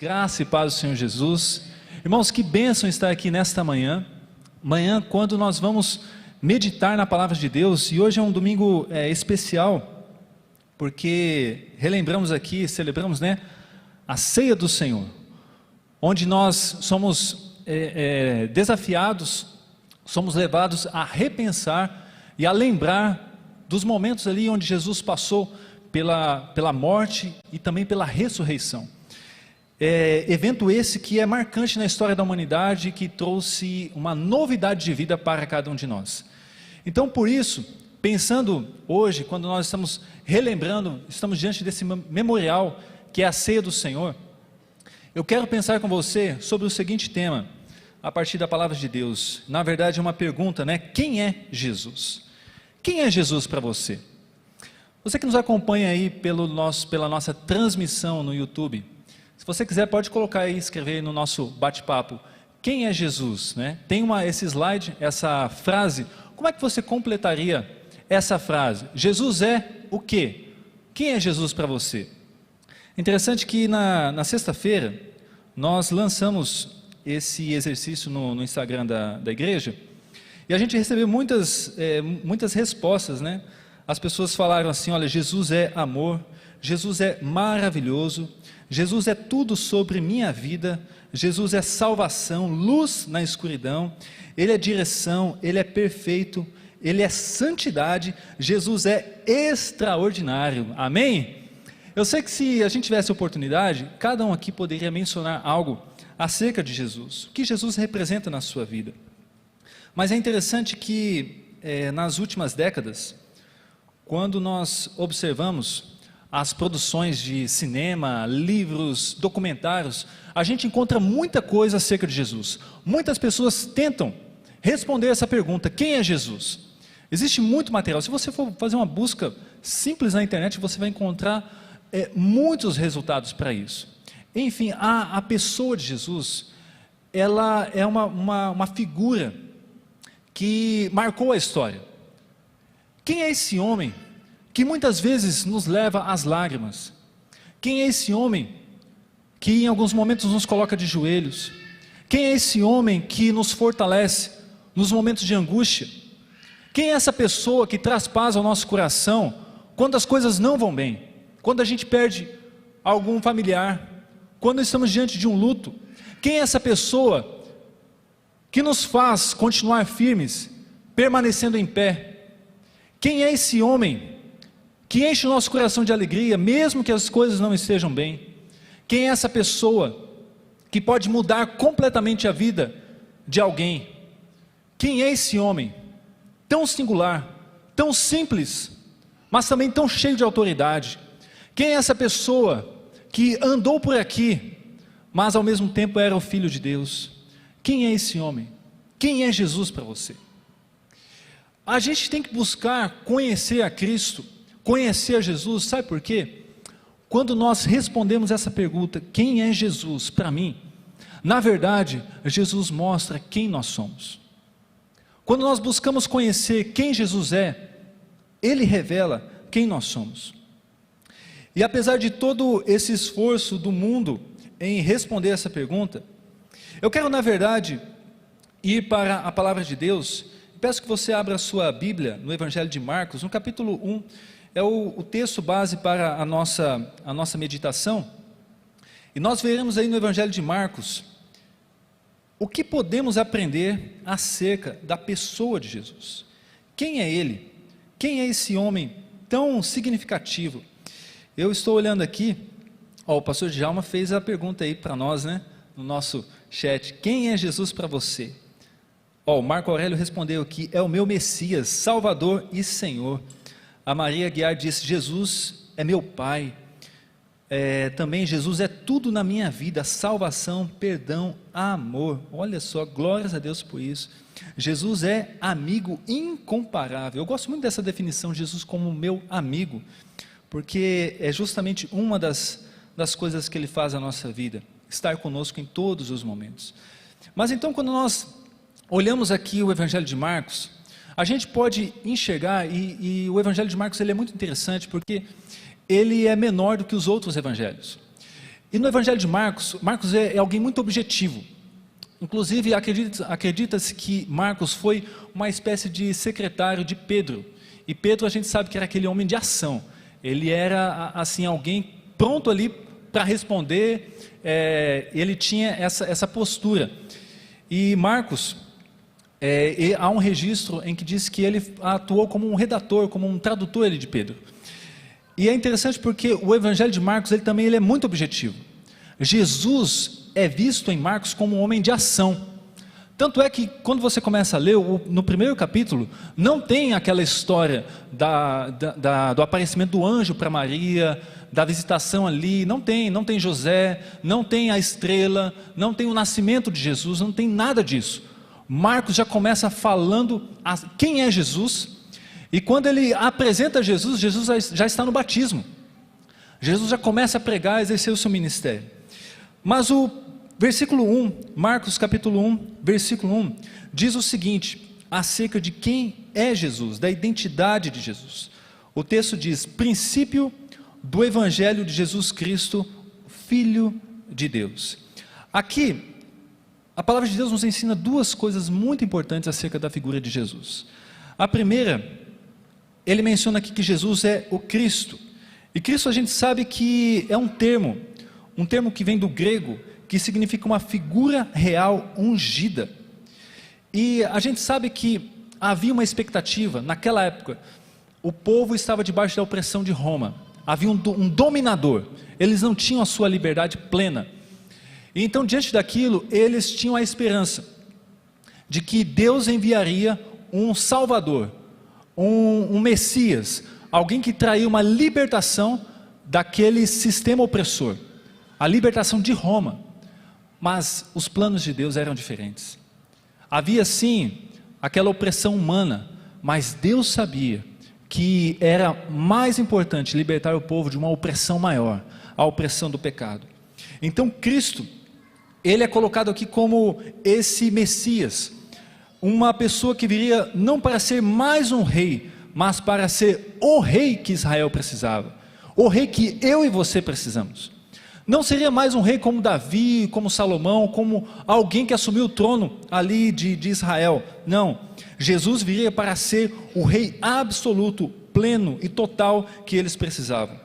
Graça e paz do Senhor Jesus. Irmãos, que bênção estar aqui nesta manhã, quando nós vamos meditar na palavra de Deus. E hoje é um domingo especial, porque relembramos aqui, celebramos a ceia do Senhor, onde nós somos desafiados, somos levados a repensar e a lembrar dos momentos ali onde Jesus passou pela morte e também pela ressurreição. Evento esse que é marcante na história da humanidade, que trouxe uma novidade de vida para cada um de nós. Então, por isso, pensando hoje, quando nós estamos relembrando, estamos diante desse memorial, que é a ceia do Senhor, eu quero pensar com você sobre o seguinte tema, a partir da palavra de Deus. Na verdade é uma pergunta, quem é Jesus? Quem é Jesus para você? Você que nos acompanha aí pela nossa transmissão no YouTube, se você quiser pode colocar aí, escrever aí no nosso bate-papo, quem é Jesus? Tem esse slide, essa frase, como é que você completaria essa frase? Jesus é o quê? Quem é Jesus para você? Interessante que na sexta-feira, nós lançamos esse exercício no Instagram da igreja, e a gente recebeu muitas respostas, As pessoas falaram assim, olha, Jesus é amor, Jesus é maravilhoso, Jesus é tudo sobre minha vida, Jesus é salvação, luz na escuridão, Ele é direção, Ele é perfeito, Ele é santidade, Jesus é extraordinário, amém? Eu sei que se a gente tivesse oportunidade, cada um aqui poderia mencionar algo acerca de Jesus, o que Jesus representa na sua vida. Mas é interessante que nas últimas décadas, quando nós observamos as produções de cinema, livros, documentários, a gente encontra muita coisa acerca de Jesus. Muitas pessoas tentam responder essa pergunta, quem é Jesus? Existe muito material, se você for fazer uma busca simples na internet, você vai encontrar muitos resultados para isso. Enfim, a pessoa de Jesus, ela é uma figura que marcou a história. Quem é esse homem que muitas vezes nos leva às lágrimas? Quem é esse homem que em alguns momentos nos coloca de joelhos? Quem é esse homem que nos fortalece nos momentos de angústia? Quem é essa pessoa que traz paz ao nosso coração quando as coisas não vão bem? Quando a gente perde algum familiar? Quando estamos diante de um luto? Quem é essa pessoa que nos faz continuar firmes, permanecendo em pé? Quem é esse homem que enche o nosso coração de alegria, mesmo que as coisas não estejam bem? Quem é essa pessoa que pode mudar completamente a vida de alguém? Quem é esse homem tão singular, tão simples, mas também tão cheio de autoridade? Quem é essa pessoa que andou por aqui, mas ao mesmo tempo era o Filho de Deus? Quem é esse homem? Quem é Jesus para você? A gente tem que buscar conhecer a Cristo, conhecer a Jesus, sabe por quê? Quando nós respondemos essa pergunta, quem é Jesus para mim? Na verdade, Jesus mostra quem nós somos. Quando nós buscamos conhecer quem Jesus é, Ele revela quem nós somos. E apesar de todo esse esforço do mundo em responder essa pergunta, eu quero na verdade ir para a palavra de Deus. Peço que você abra a sua Bíblia no Evangelho de Marcos, no capítulo 1, é o texto base para a nossa meditação, e nós veremos aí no Evangelho de Marcos, o que podemos aprender acerca da pessoa de Jesus. Quem é Ele? Quem é esse homem tão significativo? Eu estou olhando aqui, o pastor Djalma fez a pergunta aí para nós, no nosso chat, quem é Jesus para você? O Marco Aurélio respondeu aqui, é o meu Messias, Salvador e Senhor. A Maria Guiar disse, Jesus é meu Pai. Também Jesus é tudo na minha vida, salvação, perdão, amor. Olha só, glórias a Deus por isso. Jesus é amigo incomparável. Eu gosto muito dessa definição, Jesus como meu amigo, porque é justamente uma das coisas que Ele faz na nossa vida, estar conosco em todos os momentos. Mas então quando nós olhamos aqui o Evangelho de Marcos, a gente pode enxergar, e o Evangelho de Marcos ele é muito interessante, porque ele é menor do que os outros evangelhos. E no Evangelho de Marcos, Marcos é alguém muito objetivo. Inclusive, acredita-se que Marcos foi uma espécie de secretário de Pedro. E Pedro, a gente sabe que era aquele homem de ação. Ele era, assim, alguém pronto ali para responder. Ele tinha essa postura. E Marcos, há um registro em que diz que ele atuou como um redator, como um tradutor ali de Pedro. E é interessante porque o Evangelho de Marcos, ele é muito objetivo. Jesus é visto em Marcos como um homem de ação. Tanto é que quando você começa a ler, no primeiro capítulo, não tem aquela história do aparecimento do anjo para Maria, da visitação ali, não tem José, não tem a estrela, não tem o nascimento de Jesus, não tem nada disso. Marcos já começa falando quem é Jesus, e quando ele apresenta Jesus, Jesus já está no batismo. Jesus já começa a pregar, a exercer o seu ministério. Mas o versículo 1, Marcos capítulo 1, versículo 1, diz o seguinte, acerca de quem é Jesus, da identidade de Jesus. O texto diz, princípio do Evangelho de Jesus Cristo, Filho de Deus. Aqui, a palavra de Deus nos ensina duas coisas muito importantes acerca da figura de Jesus. A primeira, ele menciona aqui que Jesus é o Cristo. E Cristo a gente sabe que é um termo que vem do grego, que significa uma figura real ungida. E a gente sabe que havia uma expectativa, naquela época, o povo estava debaixo da opressão de Roma, havia um dominador, eles não tinham a sua liberdade plena. E então, diante daquilo, eles tinham a esperança de que Deus enviaria um Salvador, um Messias, alguém que traria uma libertação daquele sistema opressor, a libertação de Roma. Mas os planos de Deus eram diferentes. Havia sim aquela opressão humana, mas Deus sabia que era mais importante libertar o povo de uma opressão maior, a opressão do pecado. Então Cristo, ele é colocado aqui como esse Messias, uma pessoa que viria não para ser mais um rei, mas para ser o rei que Israel precisava, o rei que eu e você precisamos. Não seria mais um rei como Davi, como Salomão, como alguém que assumiu o trono ali de Israel. Não, Jesus viria para ser o rei absoluto, pleno e total que eles precisavam.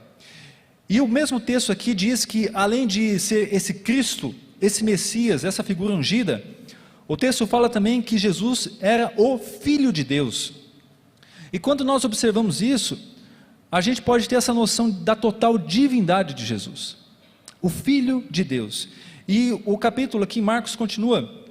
E o mesmo texto aqui diz que além de ser esse Cristo, esse Messias, essa figura ungida, o texto fala também que Jesus era o Filho de Deus. E quando nós observamos isso, a gente pode ter essa noção da total divindade de Jesus. O Filho de Deus. E o capítulo aqui, Marcos continua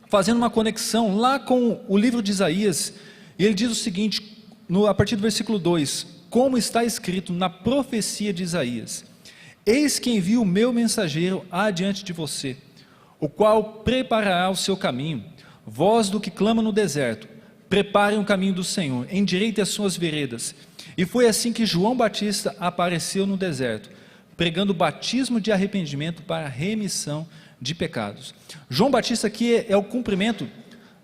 fazendo uma conexão lá com o livro de Isaías, e ele diz o seguinte, a partir do versículo 2, como está escrito na profecia de Isaías, eis que envio o meu mensageiro adiante de você, o qual preparará o seu caminho, voz do que clama no deserto, preparem o caminho do Senhor, endireitem as suas veredas. E foi assim que João Batista apareceu no deserto, pregando o batismo de arrependimento para a remissão de pecados. João Batista aqui é o cumprimento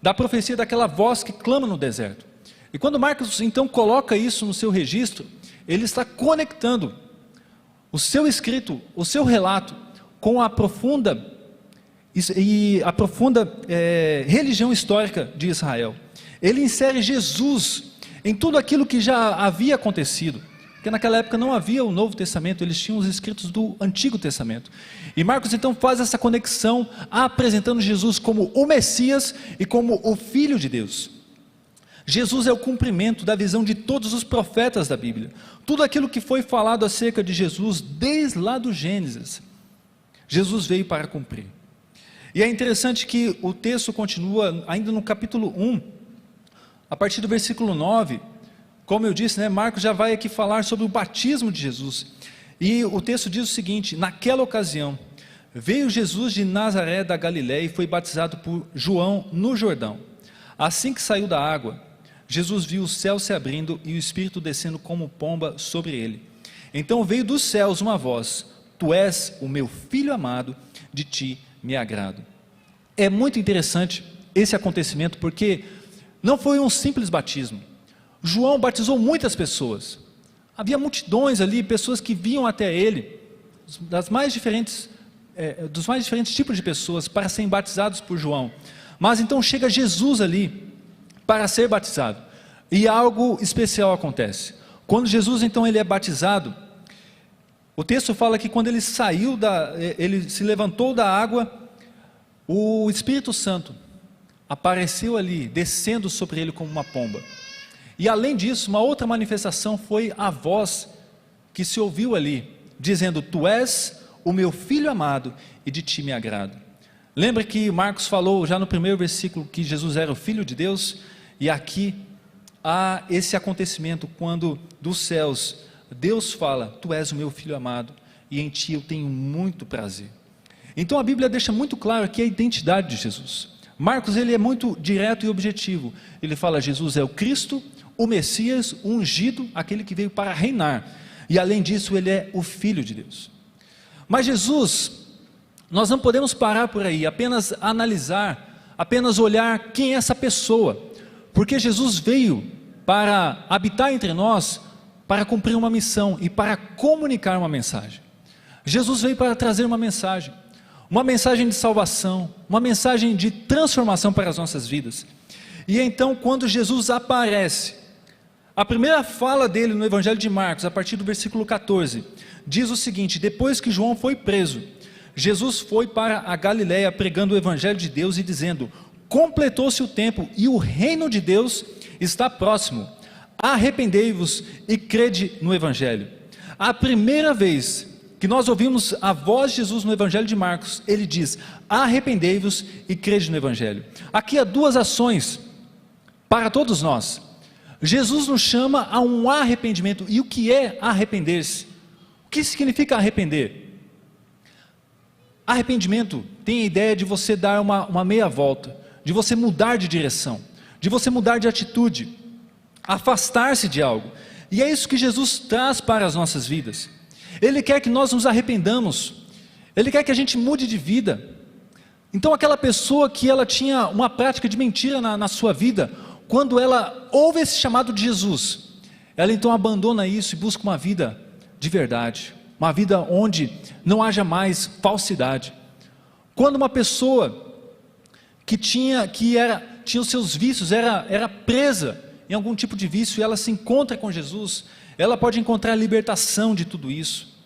da profecia daquela voz que clama no deserto. E quando Marcos então coloca isso no seu registro, ele está conectando o seu escrito, o seu relato, com a profunda religião histórica de Israel. Ele insere Jesus em tudo aquilo que já havia acontecido. Porque naquela época não havia o Novo Testamento, eles tinham os escritos do Antigo Testamento. E Marcos então faz essa conexão, apresentando Jesus como o Messias e como o Filho de Deus. Jesus é o cumprimento da visão de todos os profetas da Bíblia. Tudo aquilo que foi falado acerca de Jesus, desde lá do Gênesis, Jesus veio para cumprir. E é interessante que o texto continua, ainda no capítulo 1, a partir do versículo 9, como eu disse, Marcos já vai aqui falar sobre o batismo de Jesus. E o texto diz o seguinte, naquela ocasião, veio Jesus de Nazaré da Galiléia e foi batizado por João no Jordão. Assim que saiu da água, Jesus viu o céu se abrindo e o Espírito descendo como pomba sobre ele. Então veio dos céus uma voz, tu és o meu Filho amado, de ti me agrado. É muito interessante esse acontecimento, porque não foi um simples batismo. João batizou muitas pessoas, havia multidões ali, pessoas que vinham até ele, das mais diferentes dos mais diferentes tipos de pessoas para serem batizados por João. Mas então chega Jesus ali para ser batizado, e algo especial acontece. Quando Jesus então ele é batizado, o texto fala que quando ele ele se levantou da água, o Espírito Santo apareceu ali, descendo sobre ele como uma pomba. E além disso, uma outra manifestação foi a voz que se ouviu ali, dizendo: Tu és o meu filho amado, e de ti me agrado. Lembra que Marcos falou já no primeiro versículo que Jesus era o Filho de Deus? E aqui há esse acontecimento quando dos céus Deus fala: Tu és o meu filho amado, e em ti eu tenho muito prazer. Então a Bíblia deixa muito claro aqui a identidade de Jesus. Marcos ele é muito direto e objetivo. Ele fala: Jesus é o Cristo, o Messias, o ungido, aquele que veio para reinar. E além disso ele é o Filho de Deus. Mas Jesus, nós não podemos parar por aí, apenas analisar, apenas olhar quem é essa pessoa, porque Jesus veio para habitar entre nós, para cumprir uma missão e para comunicar uma mensagem. Jesus veio para trazer uma mensagem de salvação, uma mensagem de transformação para as nossas vidas. E então quando Jesus aparece, a primeira fala dele no Evangelho de Marcos, a partir do versículo 14, diz o seguinte: depois que João foi preso, Jesus foi para a Galileia pregando o Evangelho de Deus e dizendo: completou-se o tempo e o reino de Deus está próximo, arrependei-vos e crede no Evangelho. A primeira vez que nós ouvimos a voz de Jesus no Evangelho de Marcos, ele diz: arrependei-vos e crede no Evangelho. Aqui há duas ações para todos nós. Jesus nos chama a um arrependimento. E o que é arrepender-se? O que significa arrepender? Arrependimento tem a ideia de você dar uma meia volta, de você mudar de direção, de você mudar de atitude, afastar-se de algo. E é isso que Jesus traz para as nossas vidas. Ele quer que nós nos arrependamos, Ele quer que a gente mude de vida. Então aquela pessoa que ela tinha uma prática de mentira na sua vida, quando ela ouve esse chamado de Jesus, ela então abandona isso e busca uma vida de verdade, uma vida onde não haja mais falsidade. Quando uma pessoa que tinha os seus vícios, era presa em algum tipo de vício, e ela se encontra com Jesus, ela pode encontrar libertação de tudo isso.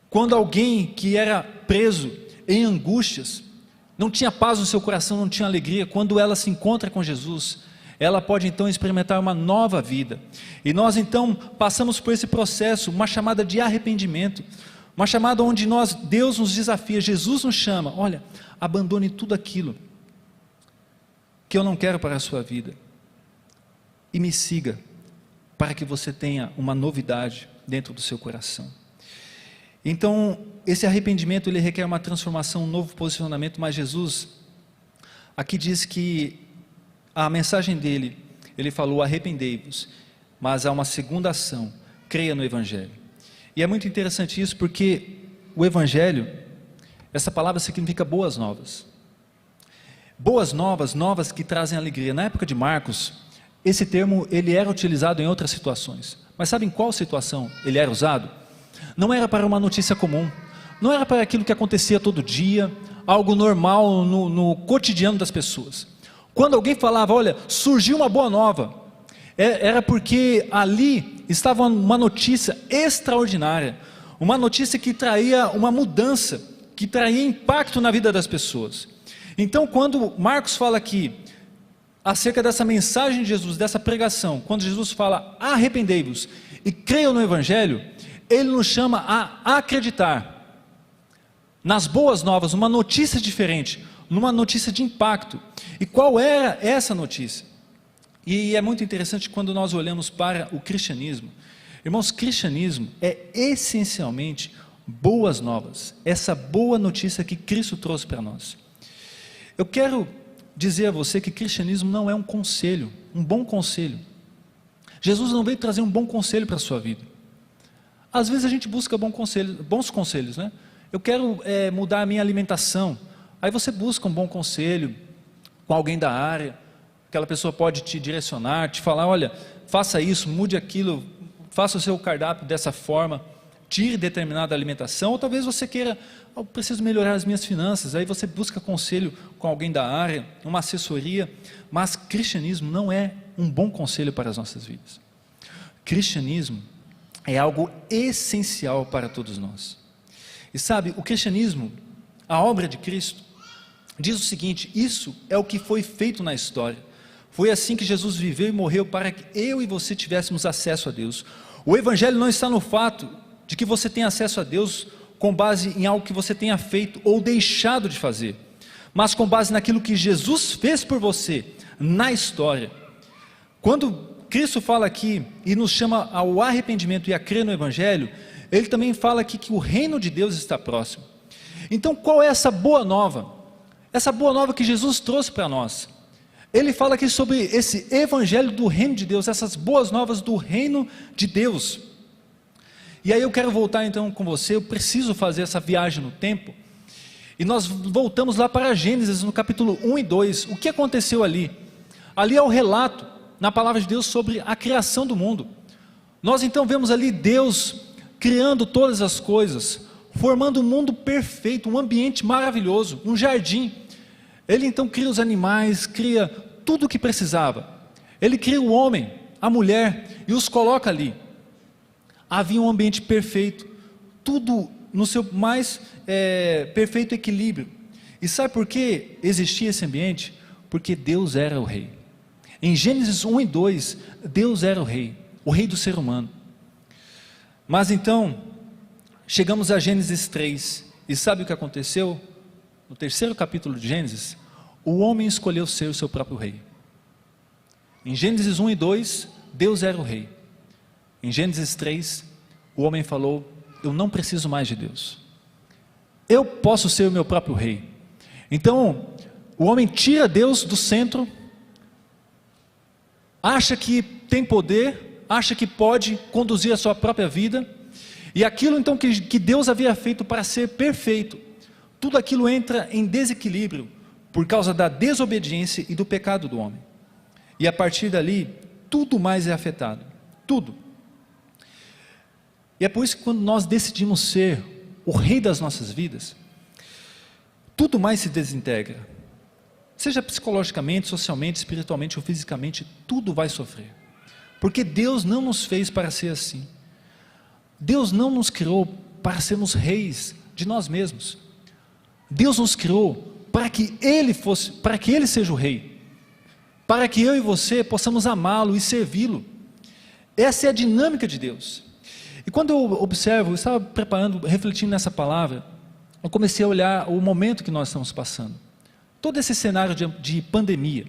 Quando alguém que era preso em angústias, não tinha paz no seu coração, não tinha alegria, quando ela se encontra com Jesus, ela pode então experimentar uma nova vida. E nós então passamos por esse processo, uma chamada de arrependimento, uma chamada onde Deus nos desafia, Jesus nos chama: olha, abandone tudo aquilo que eu não quero para a sua vida, e me siga, para que você tenha uma novidade dentro do seu coração. Então, esse arrependimento, ele requer uma transformação, um novo posicionamento, mas Jesus, aqui diz que a mensagem dele, ele falou: arrependei-vos, mas há uma segunda ação: creia no Evangelho. E é muito interessante isso, porque o Evangelho, essa palavra significa boas novas. Boas novas, novas que trazem alegria. Na época de Marcos, esse termo ele era utilizado em outras situações, mas sabe em qual situação ele era usado? Não era para uma notícia comum, não era para aquilo que acontecia todo dia, algo normal no cotidiano das pessoas. Quando alguém falava: olha, surgiu uma boa nova, era porque ali estava uma notícia extraordinária, uma notícia que traía uma mudança, que traía impacto na vida das pessoas. Então quando Marcos fala aqui acerca dessa mensagem de Jesus, dessa pregação, quando Jesus fala: arrependei-vos e creiam no Evangelho, Ele nos chama a acreditar nas boas novas, numa notícia diferente, numa notícia de impacto. E qual era essa notícia? E é muito interessante quando nós olhamos para o cristianismo. Irmãos, cristianismo é essencialmente boas novas, essa boa notícia que Cristo trouxe para nós. Eu quero dizer a você que cristianismo não é um conselho, um bom conselho. Jesus não veio trazer um bom conselho para a sua vida. Às vezes a gente busca bons conselhos, né? Eu quero mudar a minha alimentação. Aí você busca um bom conselho com alguém da área, aquela pessoa pode te direcionar, te falar: olha, faça isso, mude aquilo, faça o seu cardápio dessa forma. tire determinada alimentação, ou talvez você queira, eu preciso melhorar as minhas finanças, aí você busca conselho com alguém da área, uma assessoria, mas cristianismo não é um bom conselho para as nossas vidas. Cristianismo é algo essencial para todos nós. E sabe, o cristianismo, a obra de Cristo, diz o seguinte: isso é o que foi feito na história. Foi assim que Jesus viveu e morreu para que eu e você tivéssemos acesso a Deus. O evangelho não está no fato de que você tenha acesso a Deus com base em algo que você tenha feito ou deixado de fazer, mas com base naquilo que Jesus fez por você na história. Quando Cristo fala aqui e nos chama ao arrependimento e a crer no evangelho, ele também fala aqui que o reino de Deus está próximo. Então qual é essa boa nova? Essa boa nova que Jesus trouxe para nós. Ele fala aqui sobre esse evangelho do reino de Deus, essas boas novas do reino de Deus. E aí eu quero voltar então com você, eu preciso fazer essa viagem no tempo, e nós voltamos lá para Gênesis, no capítulo 1 e 2, o que aconteceu ali? Ali é o relato, na palavra de Deus, sobre a criação do mundo. Nós então vemos ali Deus criando todas as coisas, formando um mundo perfeito, um ambiente maravilhoso, um jardim. Ele então cria os animais, cria tudo o que precisava. Ele cria o homem, a mulher, e os coloca ali. Havia um ambiente perfeito, tudo no seu mais perfeito equilíbrio. E sabe por que existia esse ambiente? Porque Deus era o rei. Em Gênesis 1 e 2, Deus era o rei do ser humano. Mas então, chegamos a Gênesis 3, e sabe o que aconteceu? No terceiro capítulo de Gênesis, o homem escolheu ser o seu próprio rei. Em Gênesis 1 e 2, Deus era o rei. Em Gênesis 3, o homem falou: eu não preciso mais de Deus, eu posso ser o meu próprio rei. Então, o homem tira Deus do centro, acha que tem poder, acha que pode conduzir a sua própria vida, e aquilo então que Deus havia feito para ser perfeito, tudo aquilo entra em desequilíbrio, por causa da desobediência e do pecado do homem, e a partir dali, tudo mais é afetado, tudo. E é por isso que quando nós decidimos ser o rei das nossas vidas, tudo mais se desintegra, seja psicologicamente, socialmente, espiritualmente ou fisicamente, tudo vai sofrer, porque Deus não nos fez para ser assim. Deus não nos criou para sermos reis de nós mesmos. Deus nos criou para que Ele seja o rei, para que eu e você possamos amá-lo e servi-lo. Essa é a dinâmica de Deus. E quando eu observo, eu estava preparando, refletindo nessa palavra, eu comecei a olhar o momento que nós estamos passando, todo esse cenário de pandemia.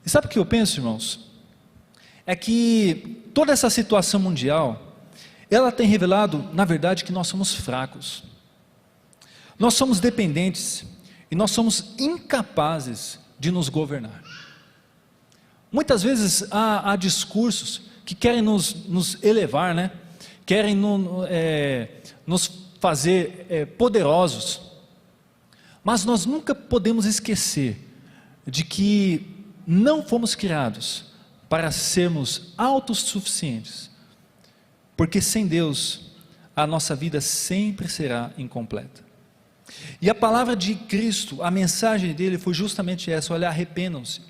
E sabe o que eu penso, irmãos? É que toda essa situação mundial, ela tem revelado, na verdade, que nós somos fracos, nós somos dependentes, e nós somos incapazes de nos governar. Muitas vezes há discursos que querem nos elevar, né? Querem nos fazer poderosos, mas nós nunca podemos esquecer de que não fomos criados para sermos autossuficientes, porque sem Deus a nossa vida sempre será incompleta. E a palavra de Cristo, a mensagem dele foi justamente essa: olha, arrependam-se,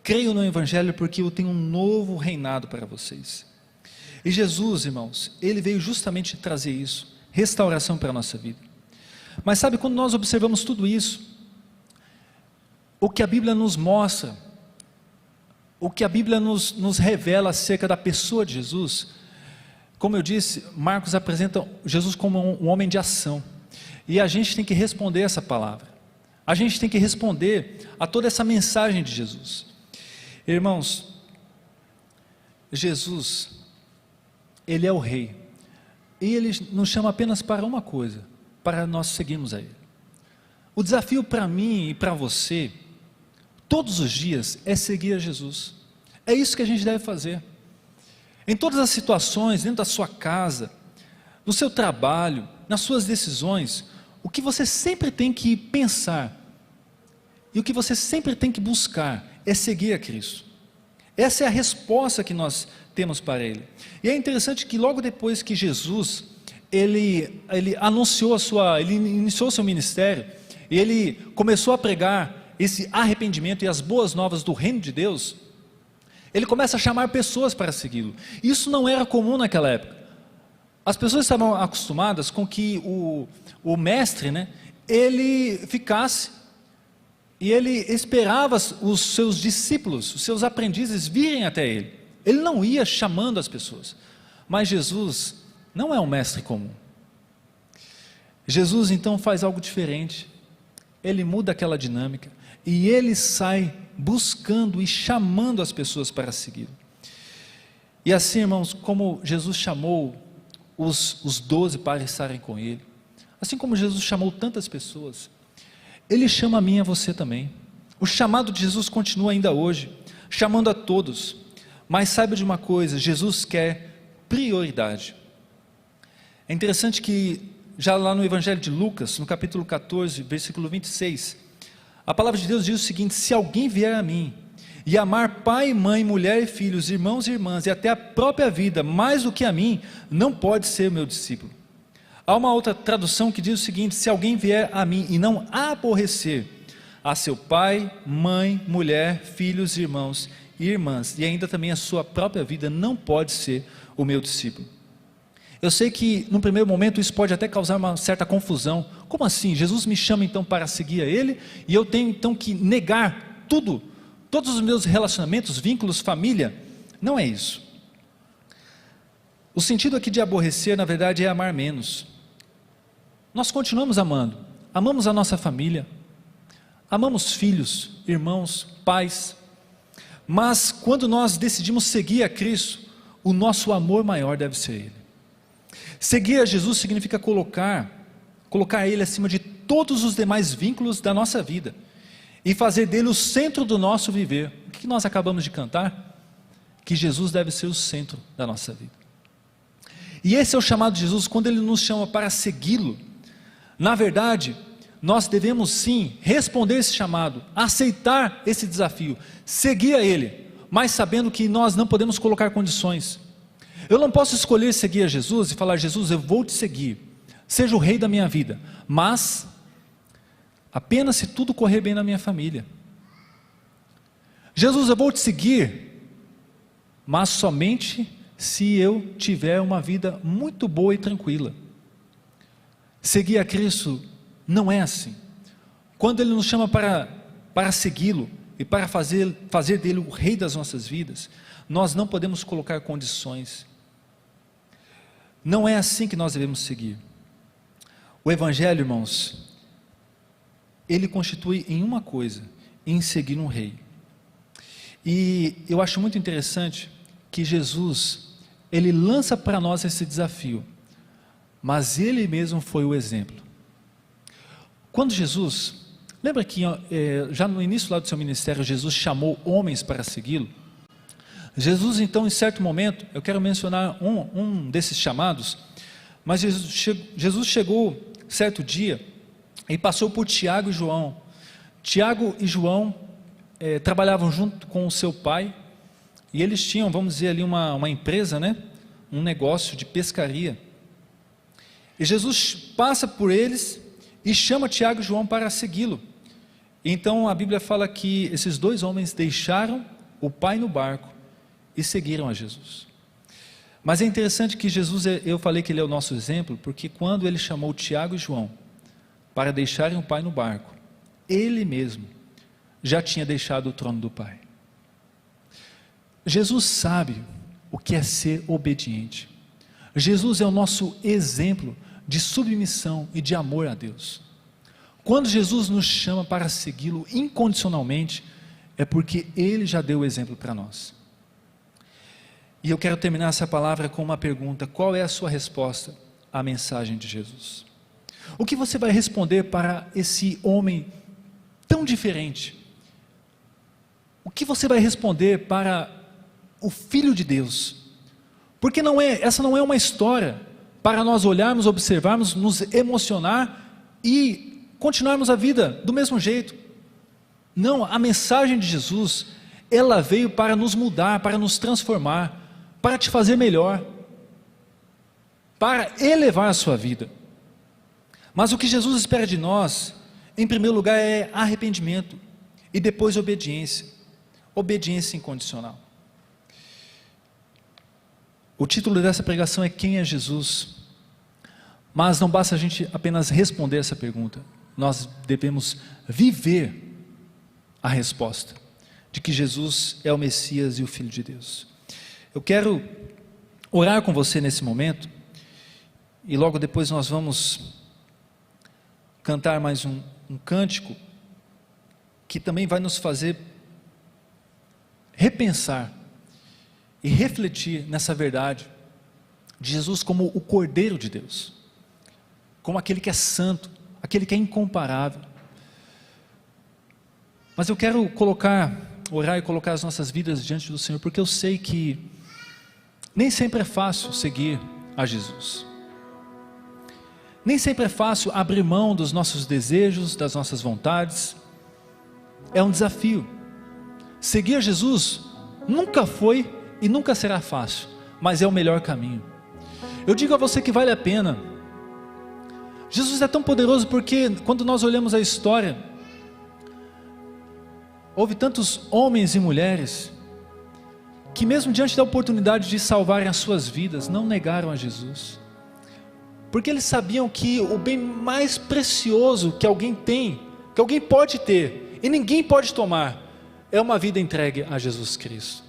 creiam no evangelho, porque eu tenho um novo reinado para vocês. E Jesus, irmãos, ele veio justamente trazer isso, restauração para a nossa vida. Mas sabe, quando nós observamos tudo isso, o que a Bíblia nos mostra, o que a Bíblia nos revela acerca da pessoa de Jesus, como eu disse, Marcos apresenta Jesus como um homem de ação, e a gente tem que responder essa palavra, a gente tem que responder a toda essa mensagem de Jesus. Irmãos, Jesus, Ele é o Rei, e Ele nos chama apenas para uma coisa, para nós seguirmos a Ele. O desafio para mim e para você, todos os dias, é seguir a Jesus. É isso que a gente deve fazer, em todas as situações, dentro da sua casa, no seu trabalho, nas suas decisões. O que você sempre tem que pensar, e o que você sempre tem que buscar, é seguir a Cristo. Essa é a resposta que nós temos para Ele. E é interessante que logo depois que Jesus, ele iniciou seu ministério, e ele começou a pregar esse arrependimento e as boas novas do reino de Deus, ele começa a chamar pessoas para segui-lo. Isso não era comum naquela época. As pessoas estavam acostumadas com que o mestre, né, ele ficasse, e ele esperava os seus discípulos, os seus aprendizes virem até ele. Ele não ia chamando as pessoas. Mas Jesus não é um mestre comum. Jesus então faz algo diferente. Ele muda aquela dinâmica e ele sai buscando e chamando as pessoas para segui-lo. E assim, irmãos, como Jesus chamou os 12 para estarem com ele, assim como Jesus chamou tantas pessoas, ele chama a mim e a você também. O chamado de Jesus continua ainda hoje, chamando a todos. Mas saiba de uma coisa, Jesus quer prioridade. É interessante que já lá no Evangelho de Lucas, no capítulo 14, versículo 26, a palavra de Deus diz o seguinte: se alguém vier a mim e amar pai, mãe, mulher e filhos, irmãos e irmãs, e até a própria vida, mais do que a mim, não pode ser meu discípulo. Há uma outra tradução que diz o seguinte: se alguém vier a mim e não aborrecer a seu pai, mãe, mulher, filhos, irmãos e irmãs, e ainda também a sua própria vida, não pode ser o meu discípulo. Eu sei que no primeiro momento isso pode até causar uma certa confusão. Como assim? Jesus me chama então para seguir a Ele, e eu tenho então que negar tudo, todos os meus relacionamentos, vínculos, família? Não é isso. O sentido aqui de aborrecer, na verdade, é amar menos. Nós continuamos amando, amamos a nossa família, amamos filhos, irmãos, pais, mas quando nós decidimos seguir a Cristo, o nosso amor maior deve ser Ele. Seguir a Jesus significa colocar Ele acima de todos os demais vínculos da nossa vida, e fazer dele o centro do nosso viver. O que nós acabamos de cantar? Que Jesus deve ser o centro da nossa vida. E esse é o chamado de Jesus, quando Ele nos chama para segui-lo. Na verdade, nós devemos sim responder esse chamado, aceitar esse desafio, seguir a Ele, mas sabendo que nós não podemos colocar condições. Eu não posso escolher seguir a Jesus e falar: Jesus, eu vou te seguir, seja o rei da minha vida, mas apenas se tudo correr bem na minha família. Jesus, eu vou te seguir, mas somente se eu tiver uma vida muito boa e tranquila. Seguir a Cristo não é assim. Quando Ele nos chama para segui-lo e para fazer dele o rei das nossas vidas, nós não podemos colocar condições. Não é assim que nós devemos seguir. O Evangelho, irmãos, ele constitui em uma coisa: em seguir um rei. E eu acho muito interessante que Jesus, Ele lança para nós esse desafio, mas Ele mesmo foi o exemplo. Quando Jesus, lembra que já no início lá do seu ministério, Jesus chamou homens para segui-lo? Jesus então, em certo momento, eu quero mencionar um desses chamados, mas Jesus chegou certo dia e passou por Tiago e João. Tiago e João trabalhavam junto com o seu pai, e eles tinham, vamos dizer ali, uma empresa, né? Um negócio de pescaria. E Jesus passa por eles e chama Tiago e João para segui-lo. Então a Bíblia fala que esses dois homens deixaram o pai no barco e seguiram a Jesus. Mas é interessante que Jesus, eu falei que Ele é o nosso exemplo, porque quando Ele chamou Tiago e João para deixarem o pai no barco, Ele mesmo já tinha deixado o trono do Pai. Jesus sabe o que é ser obediente. Jesus é o nosso exemplo de submissão e de amor a Deus. Quando Jesus nos chama para segui-lo incondicionalmente, é porque Ele já deu o exemplo para nós. E eu quero terminar essa palavra com uma pergunta: qual é a sua resposta à mensagem de Jesus? O que você vai responder para esse homem tão diferente? O que você vai responder para o Filho de Deus? Porque essa não é uma história para nós olharmos, observarmos, nos emocionar e continuarmos a vida do mesmo jeito. Não, a mensagem de Jesus, ela veio para nos mudar, para nos transformar, para te fazer melhor. para elevar a sua vida. Mas o que Jesus espera de nós, em primeiro lugar, é arrependimento e depois obediência. Obediência incondicional. O título dessa pregação é Quem é Jesus? Mas não basta a gente apenas responder essa pergunta. Nós devemos viver a resposta de que Jesus é o Messias e o Filho de Deus. Eu quero orar com você nesse momento e logo depois nós vamos cantar mais um cântico que também vai nos fazer repensar e refletir nessa verdade de Jesus como o Cordeiro de Deus, como aquele que é santo, aquele que é incomparável. Mas eu quero orar e colocar as nossas vidas diante do Senhor, porque eu sei que nem sempre é fácil seguir a Jesus. Nem sempre é fácil abrir mão dos nossos desejos, das nossas vontades. É um desafio. Seguir a Jesus nunca foi e nunca será fácil, mas é o melhor caminho. Eu digo a você que vale a pena. Jesus é tão poderoso porque quando nós olhamos a história, houve tantos homens e mulheres que mesmo diante da oportunidade de salvarem as suas vidas, não negaram a Jesus, porque eles sabiam que o bem mais precioso que alguém tem, que alguém pode ter, e ninguém pode tomar, é uma vida entregue a Jesus Cristo.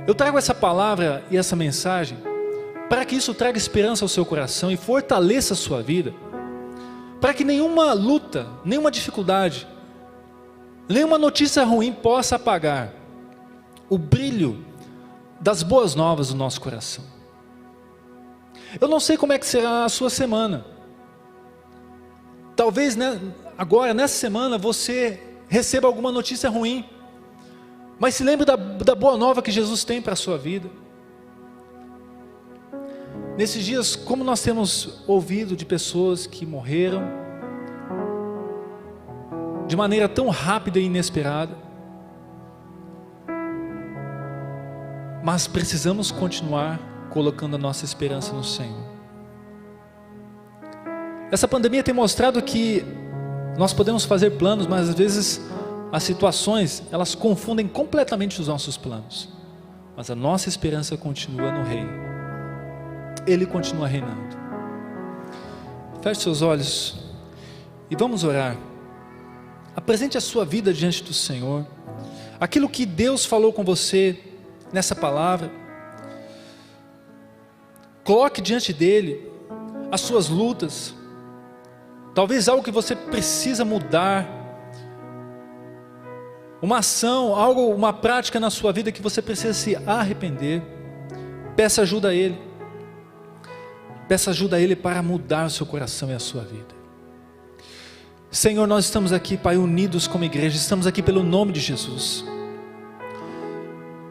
Eu trago essa palavra e essa mensagem, para que isso traga esperança ao seu coração, e fortaleça a sua vida, para que nenhuma luta, nenhuma dificuldade, nenhuma notícia ruim possa apagar o brilho das boas novas do nosso coração. Eu não sei como é que será a sua semana. Talvez agora, nessa semana, você receba alguma notícia ruim. Mas se lembre da boa nova que Jesus tem para a sua vida. Nesses dias, como nós temos ouvido de pessoas que morreram de maneira tão rápida e inesperada. Mas precisamos continuar colocando a nossa esperança no Senhor. Essa pandemia tem mostrado que nós podemos fazer planos, mas às vezes as situações, elas confundem completamente os nossos planos. Mas a nossa esperança continua no Rei. Ele continua reinando. Feche seus olhos e vamos orar. Apresente a sua vida diante do Senhor. Aquilo que Deus falou com você nessa palavra, coloque diante dele as suas lutas, talvez algo que você precisa mudar, uma ação, algo, uma prática na sua vida que você precisa se arrepender. Peça ajuda a Ele, peça ajuda a Ele para mudar o seu coração e a sua vida. Senhor, nós estamos aqui, Pai, unidos como igreja, estamos aqui pelo nome de Jesus.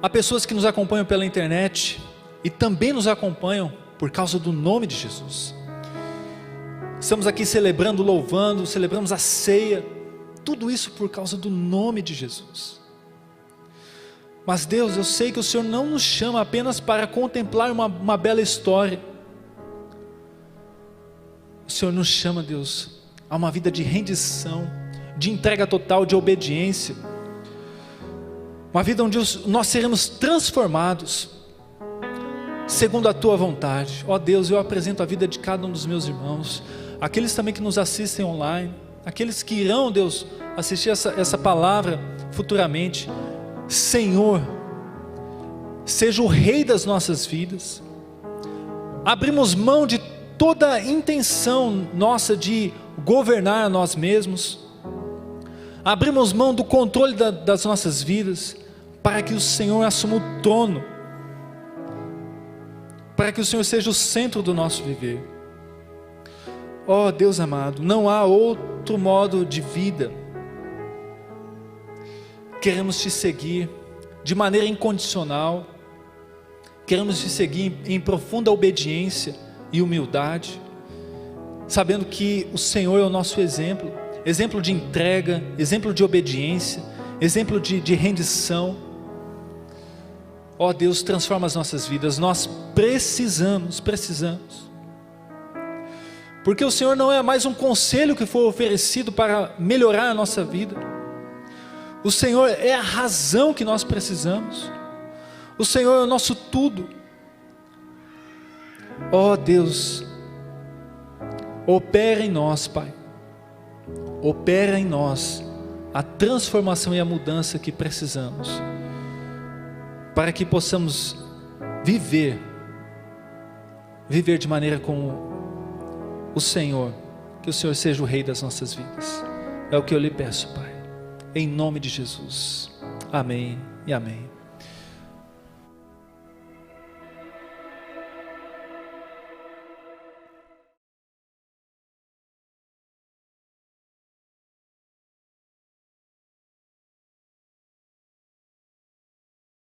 Há pessoas que nos acompanham pela internet e também nos acompanham por causa do nome de Jesus. Estamos aqui celebrando, louvando, celebramos a ceia, tudo isso por causa do nome de Jesus. Mas Deus, eu sei que o Senhor não nos chama apenas para contemplar uma bela história. O Senhor nos chama, Deus, a uma vida de rendição, de entrega total, de obediência. Uma vida onde nós seremos transformados segundo a Tua vontade. Ó Deus, eu apresento a vida de cada um dos meus irmãos, aqueles também que nos assistem online, aqueles que irão, Deus, assistir essa palavra futuramente. Senhor, seja o Rei das nossas vidas. Abrimos mão de toda a intenção nossa de governar a nós mesmos. Abrimos mão do controle das nossas vidas, para que o Senhor assuma o trono, para que o Senhor seja o centro do nosso viver. Ó Deus amado, não há outro modo de vida. Queremos Te seguir de maneira incondicional, queremos Te seguir em profunda obediência e humildade, sabendo que o Senhor é o nosso exemplo, exemplo de entrega, exemplo de obediência, exemplo de rendição. Ó Deus, transforma as nossas vidas. Nós precisamos. Porque o Senhor não é mais um conselho que foi oferecido para melhorar a nossa vida. O Senhor é a razão que nós precisamos. O Senhor é o nosso tudo. Ó Deus, opera em nós, Pai. Opera em nós a transformação e a mudança que precisamos, para que possamos viver de maneira como o Senhor. Que o Senhor seja o Rei das nossas vidas. É o que eu lhe peço, Pai, em nome de Jesus. Amém e amém.